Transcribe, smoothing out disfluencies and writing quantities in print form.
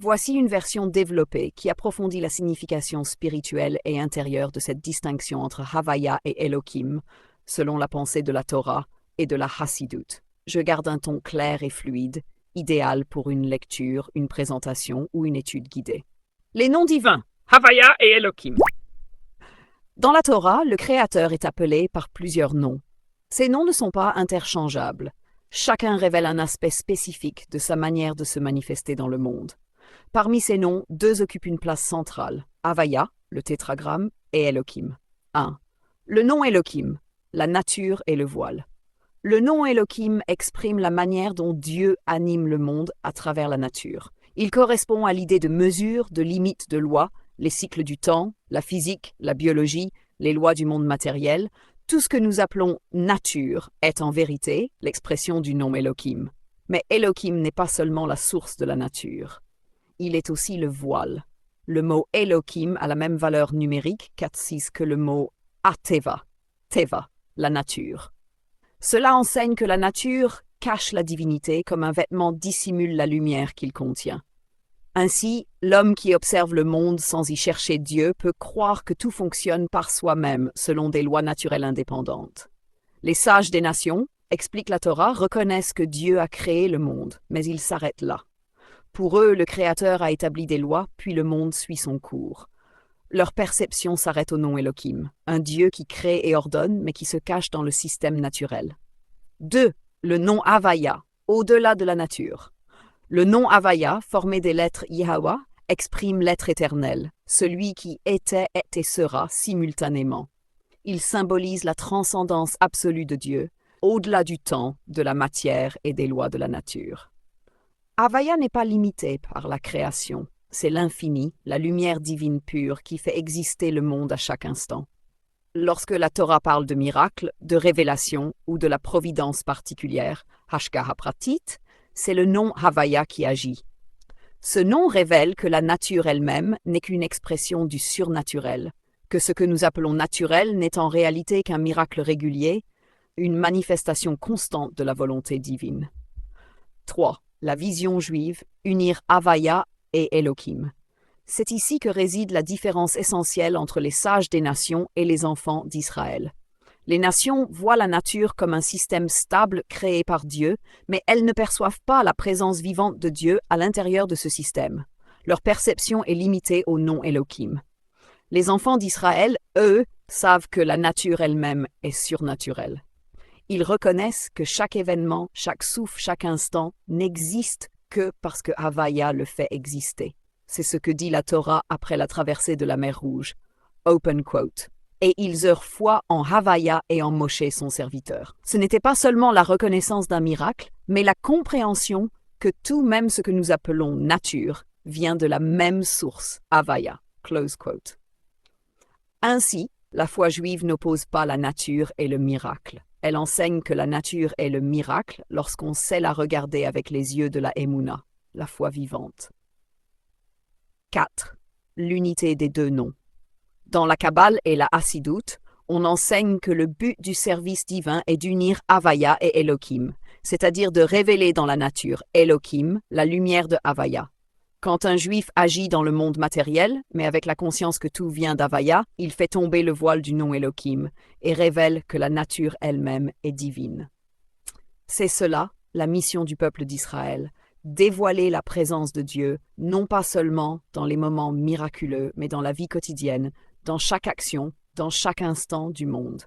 Voici une version développée qui approfondit la signification spirituelle et intérieure de cette distinction entre Havaya et Elohim, selon la pensée de la Torah et de la Hassidoute. Je garde un ton clair et fluide, idéal pour une lecture, une présentation ou une étude guidée. Les noms divins, Havaya et Elohim. Dans la Torah, le Créateur est appelé par plusieurs noms. Ces noms ne sont pas interchangeables. Chacun révèle un aspect spécifique de sa manière de se manifester dans le monde. Parmi ces noms, deux occupent une place centrale, Havaya, le tétragramme, et Elohim. 1. Le nom Elohim, la nature et le voile. Le nom Elohim exprime la manière dont Dieu anime le monde à travers la nature. Il correspond à l'idée de mesure, de limite, de loi, les cycles du temps, la physique, la biologie, les lois du monde matériel. Tout ce que nous appelons nature est en vérité l'expression du nom Elohim. Mais Elohim n'est pas seulement la source de la nature. Il est aussi le voile. Le mot Elohim a la même valeur numérique 4-6 que le mot Ateva, Teva, la nature. Cela enseigne que la nature cache la divinité comme un vêtement dissimule la lumière qu'il contient. Ainsi, l'homme qui observe le monde sans y chercher Dieu peut croire que tout fonctionne par soi-même selon des lois naturelles indépendantes. Les sages des nations, explique la Torah, reconnaissent que Dieu a créé le monde, mais ils s'arrêtent là. Pour eux, le Créateur a établi des lois, puis le monde suit son cours. Leur perception s'arrête au nom Elohim, un Dieu qui crée et ordonne, mais qui se cache dans le système naturel. 2. Le nom Havaya, au-delà de la nature. Le nom Havaya, formé des lettres Yahwa, exprime l'être éternel, celui qui était, est et sera simultanément. Il symbolise la transcendance absolue de Dieu, au-delà du temps, de la matière et des lois de la nature. Havaya n'est pas limité par la création. C'est l'infini, la lumière divine pure qui fait exister le monde à chaque instant. Lorsque la Torah parle de miracle, de révélation ou de la providence particulière, Hashgacha Pratit, c'est le nom Havaya qui agit. Ce nom révèle que la nature elle-même n'est qu'une expression du surnaturel, que ce que nous appelons naturel n'est en réalité qu'un miracle régulier, une manifestation constante de la volonté divine. 3. La vision juive, unir Havaya et Elohim. C'est ici que réside la différence essentielle entre les sages des nations et les enfants d'Israël. Les nations voient la nature comme un système stable créé par Dieu, mais elles ne perçoivent pas la présence vivante de Dieu à l'intérieur de ce système. Leur perception est limitée au nom Elohim. Les enfants d'Israël, eux, savent que la nature elle-même est surnaturelle. Ils reconnaissent que chaque événement, chaque souffle, chaque instant n'existe que parce que Havaya le fait exister. C'est ce que dit la Torah après la traversée de la mer Rouge. Open quote. Et ils eurent foi en Havaya et en Moshe son serviteur. Ce n'était pas seulement la reconnaissance d'un miracle, mais la compréhension que tout même ce que nous appelons nature vient de la même source, Havaya. Close quote. Ainsi, la foi juive n'oppose pas la nature et le miracle. Elle enseigne que la nature est le miracle lorsqu'on sait la regarder avec les yeux de la Emouna, la foi vivante. 4. L'unité des deux noms. Dans la Kabbale et la Hassidoute, on enseigne que le but du service divin est d'unir Havaya et Elohim, c'est-à-dire de révéler dans la nature Elohim, la lumière de Havaya. Quand un juif agit dans le monde matériel, mais avec la conscience que tout vient d'Havaya, il fait tomber le voile du nom Elohim et révèle que la nature elle-même est divine. C'est cela, la mission du peuple d'Israël, dévoiler la présence de Dieu, non pas seulement dans les moments miraculeux, mais dans la vie quotidienne, dans chaque action, dans chaque instant du monde.